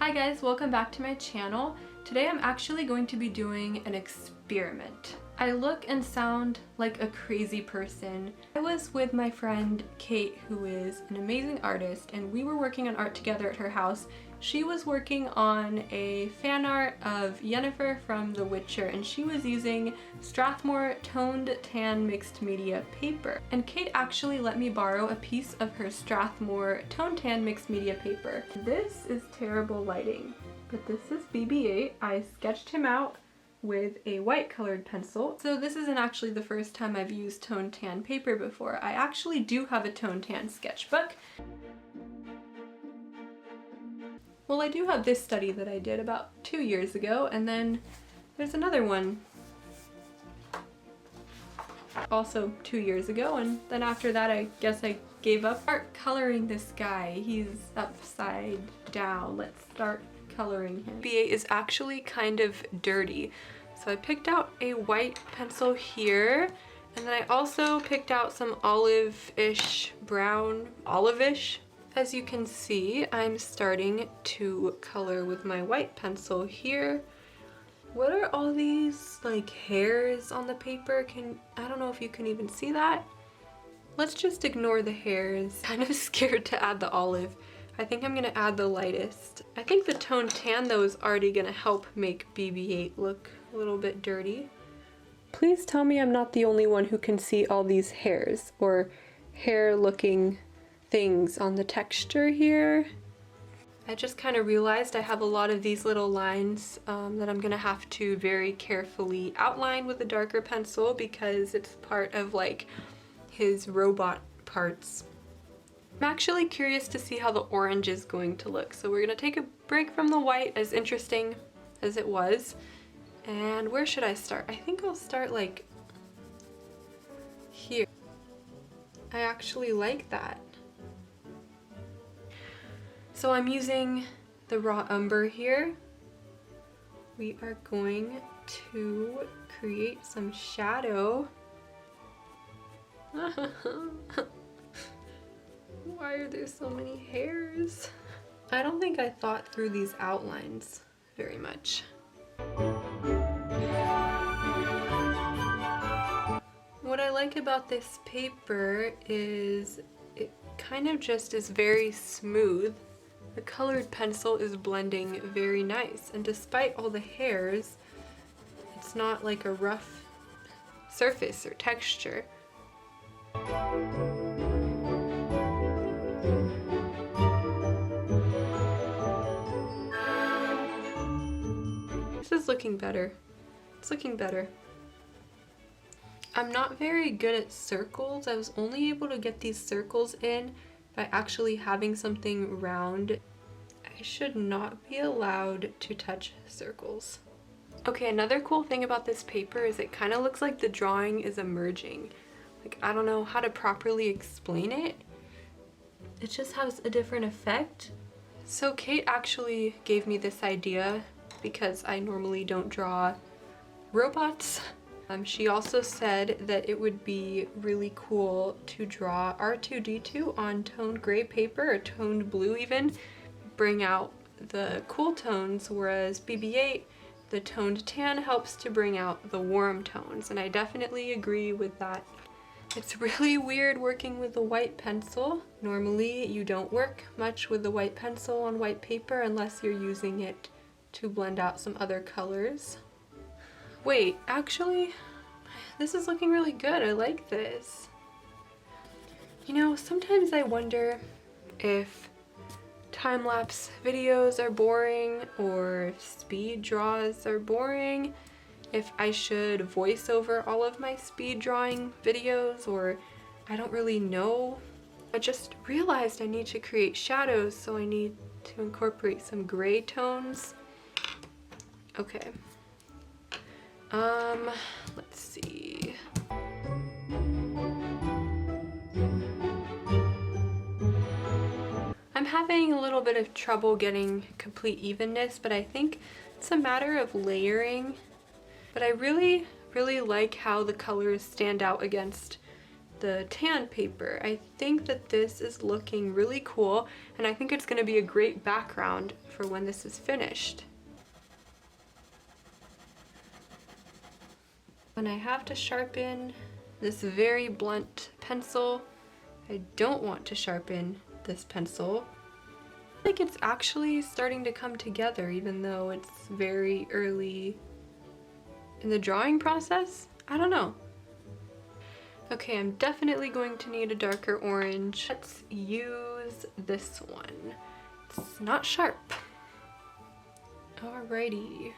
Hi guys, welcome back to my channel. Today I'm actually going to be doing an experiment. I look and sound like a crazy person. I was with my friend Kate, who is an amazing artist, and we were working on art together at her house. She was working on a fan art of Yennefer from The Witcher, and she was using Strathmore toned tan mixed media paper. And Kate actually let me borrow a piece of her Strathmore toned tan mixed media paper. This is terrible lighting, but this is BB-8. I sketched him out with a white colored pencil. So this isn't actually the first time I've used toned tan paper before. I actually do have a toned tan sketchbook. Well, I do have this study that I did about 2 years ago, and then there's another one also 2 years ago, and then after that I guess I gave up. Start coloring this guy. He's upside down. Let's start coloring him. BB-8 is actually kind of dirty, so I picked out a white pencil here, and then I also picked out some olive-ish brown, olive-ish. As you can see, I'm starting to color with my white pencil here. What are all these like hairs on the paper? I don't know if you can even see that. Let's just ignore the hairs. Kind of scared to add the olive. I think I'm gonna add the lightest. I think the toned tan though is already gonna help make BB-8 look a little bit dirty. Please tell me I'm not the only one who can see all these hairs or hair looking things on the texture here. I just kind of realized I have a lot of these little lines that I'm gonna have to very carefully outline with a darker pencil because it's part of like his robot parts. I'm actually curious to see how the orange is going to look. So we're gonna take a break from the white, as interesting as it was. And where should I start? I think I'll start like here. I actually like that. So I'm using the raw umber here. We are going to create some shadow. Why are there so many hairs? I don't think I thought through these outlines very much. What I like about this paper is it kind of just is very smooth. The colored pencil is blending very nice, and despite all the hairs, it's not like a rough surface or texture. This is looking better. It's looking better. I'm not very good at circles. I was only able to get these circles in by actually having something round. I should not be allowed to touch circles. Okay, another cool thing about this paper is it kind of looks like the drawing is emerging. Like, I don't know how to properly explain it. It just has a different effect. So Kate actually gave me this idea because I normally don't draw robots. She also said that it would be really cool to draw R2-D2 on toned gray paper or toned blue even, bring out the cool tones, whereas BB-8, the toned tan, helps to bring out the warm tones, and I definitely agree with that. It's really weird working with the white pencil. Normally you don't work much with the white pencil on white paper unless you're using it to blend out some other colors. Wait, actually, this is looking really good. I like this. You know, sometimes I wonder if time-lapse videos are boring or if speed draws are boring, if I should voice over all of my speed drawing videos, or I don't really know. I just realized I need to create shadows, so I need to incorporate some gray tones. Okay. Let's see. I'm having a little bit of trouble getting complete evenness, but I think it's a matter of layering. But I really like how the colors stand out against the tan paper. I think that this is looking really cool, and I think it's going to be a great background for when this is finished. When I have to sharpen this very blunt pencil, I don't want to sharpen this pencil. I think it's actually starting to come together even though it's very early in the drawing process. I don't know. Okay, I'm definitely going to need a darker orange. Let's use this one. It's not sharp. Alrighty.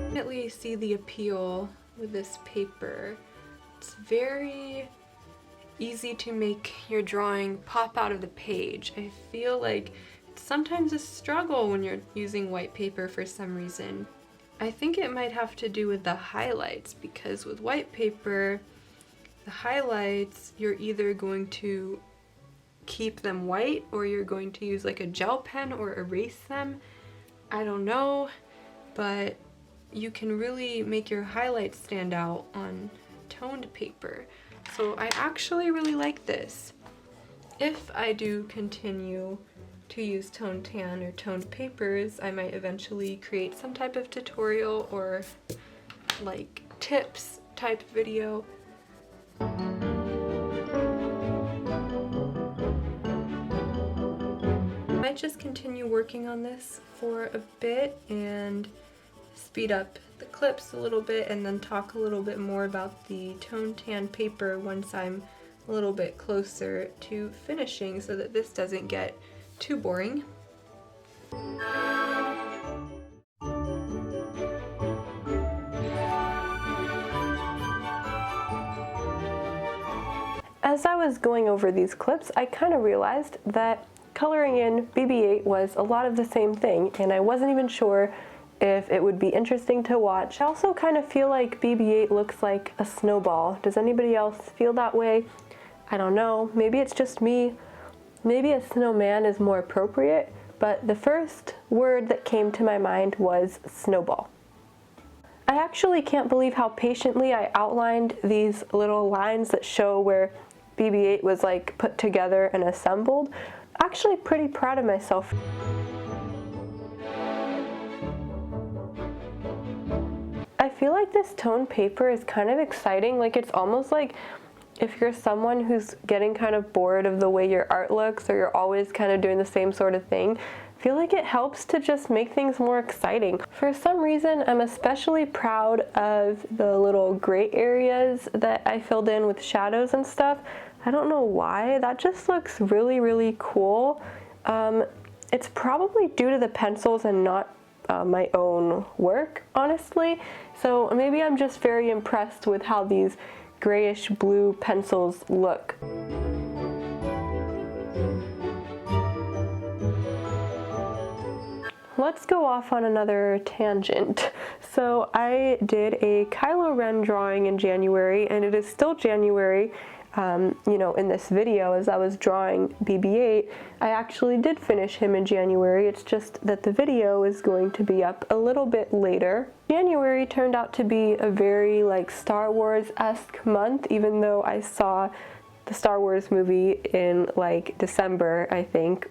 Definitely see the appeal with this paper. It's very easy to make your drawing pop out of the page. I feel like it's sometimes a struggle when you're using white paper for some reason. I think it might have to do with the highlights, because with white paper, the highlights, you're either going to keep them white or you're going to use like a gel pen or erase them. I don't know, but you can really make your highlights stand out on toned paper. So I actually really like this. If I do continue to use toned tan or toned papers, I might eventually create some type of tutorial or like tips type video. I might just continue working on this for a bit and speed up the clips a little bit and then talk a little bit more about the toned tan paper once I'm a little bit closer to finishing so that this doesn't get too boring. As I was going over these clips, I kind of realized that coloring in BB-8 was a lot of the same thing, and I wasn't even sure if it would be interesting to watch. I also kind of feel like BB-8 looks like a snowball. Does anybody else feel that way? I don't know. Maybe it's just me. Maybe a snowman is more appropriate, but the first word that came to my mind was snowball. I actually can't believe how patiently I outlined these little lines that show where BB-8 was like put together and assembled. Actually pretty proud of myself. I feel like this toned paper is kind of exciting. Like, it's almost like if you're someone who's getting kind of bored of the way your art looks, or you're always kind of doing the same sort of thing, I feel like it helps to just make things more exciting. For some reason, I'm especially proud of the little gray areas that I filled in with shadows and stuff. I don't know why. That just looks really, really cool. It's probably due to the pencils and not my own work, honestly. So maybe I'm just very impressed with how these grayish blue pencils look. Let's go off on another tangent. So I did a Kylo Ren drawing in January, and it is still January. You know, in this video, as I was drawing BB-8, I actually did finish him in January. It's just that the video is going to be up a little bit later. January turned out to be a very like Star Wars-esque month, even though I saw the Star Wars movie in like December, I think,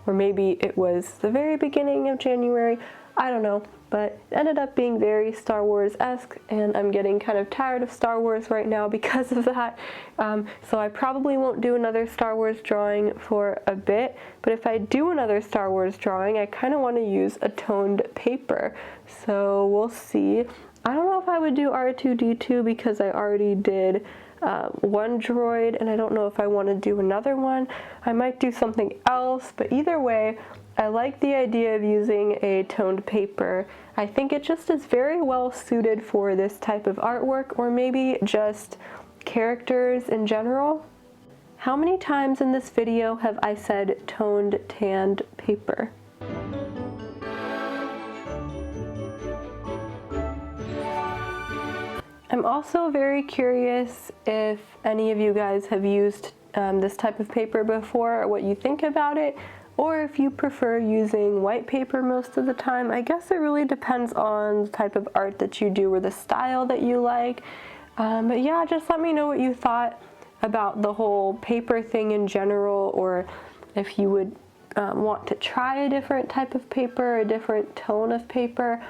or maybe it was the very beginning of January. I don't know, but it ended up being very Star Wars-esque, and I'm getting kind of tired of Star Wars right now because of that. So I probably won't do another Star Wars drawing for a bit, but if I do another Star Wars drawing, I kind of want to use a toned paper. So we'll see. I don't know if I would do R2-D2 because I already did one droid, and I don't know if I want to do another one. I might do something else, but either way, I like the idea of using a toned paper. I think it just is very well suited for this type of artwork, or maybe just characters in general. How many times in this video have I said toned tanned paper? I'm also very curious if any of you guys have used this type of paper before, or what you think about it. or if you prefer using white paper most of the time. I guess it really depends on the type of art that you do or the style that you like. But yeah, just let me know what you thought about the whole paper thing in general, or if you would want to try a different type of paper, a different tone of paper.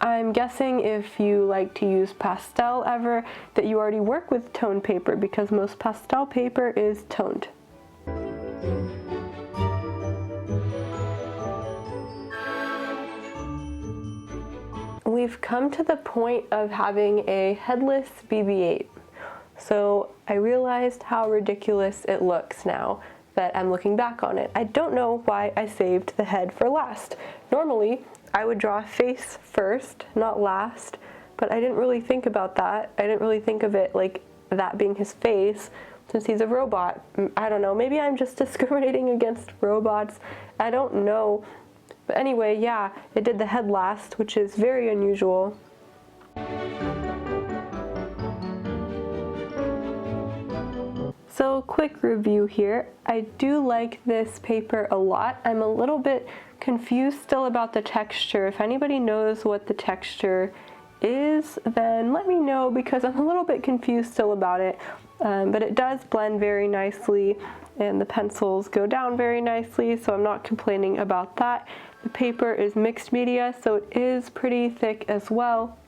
I'm guessing if you like to use pastel ever, that you already work with toned paper, because most pastel paper is toned. We've come to the point of having a headless BB-8. So I realized how ridiculous it looks now that I'm looking back on it. I don't know why I saved the head for last. Normally, I would draw a face first, not last, but I didn't really think about that. I didn't really think of it like that being his face, since he's a robot. I don't know, maybe I'm just discriminating against robots. I don't know. But anyway, yeah, it did the head last, which is very unusual. So, quick review here. I do like this paper a lot. I'm a little bit confused still about the texture. If anybody knows what the texture is, then let me know, because I'm a little bit confused still about it. But it does blend very nicely, and the pencils go down very nicely, so I'm not complaining about that. The paper is mixed media, so it is pretty thick as well.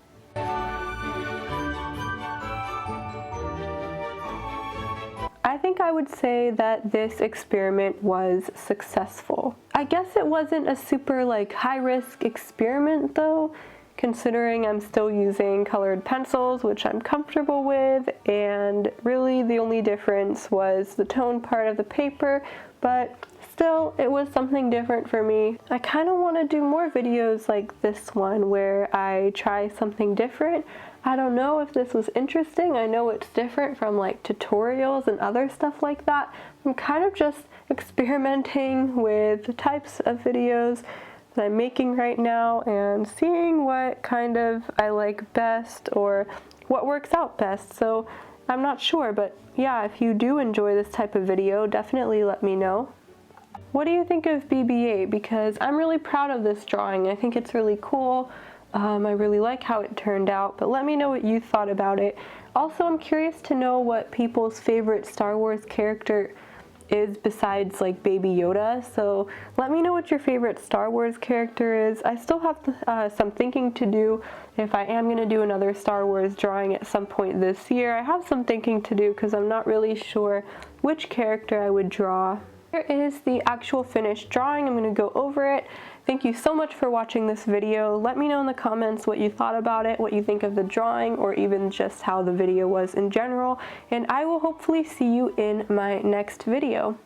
I think I would say that this experiment was successful. I guess it wasn't a super high-risk experiment though, considering I'm still using colored pencils, which I'm comfortable with, and really the only difference was the tone part of the paper, but still, it was something different for me. I kind of want to do more videos like this one where I try something different. I don't know if this was interesting. I know it's different from tutorials and other stuff like that. I'm kind of just experimenting with the types of videos that I'm making right now and seeing what kind of I like best or what works out best. So I'm not sure, but yeah, if you do enjoy this type of video, definitely let me know. What do you think of BB-8? Because I'm really proud of this drawing. I think it's really cool. I really like how it turned out, but let me know what you thought about it. Also, I'm curious to know what people's favorite Star Wars character is besides Baby Yoda, so let me know what your favorite Star Wars character is. I still have some thinking to do if I am going to do another Star Wars drawing at some point this year. I have some thinking to do because I'm not really sure which character I would draw. Here is the actual finished drawing. I'm going to go over it. Thank you so much for watching this video. Let me know in the comments what you thought about it, what you think of the drawing, or even just how the video was in general, and I will hopefully see you in my next video.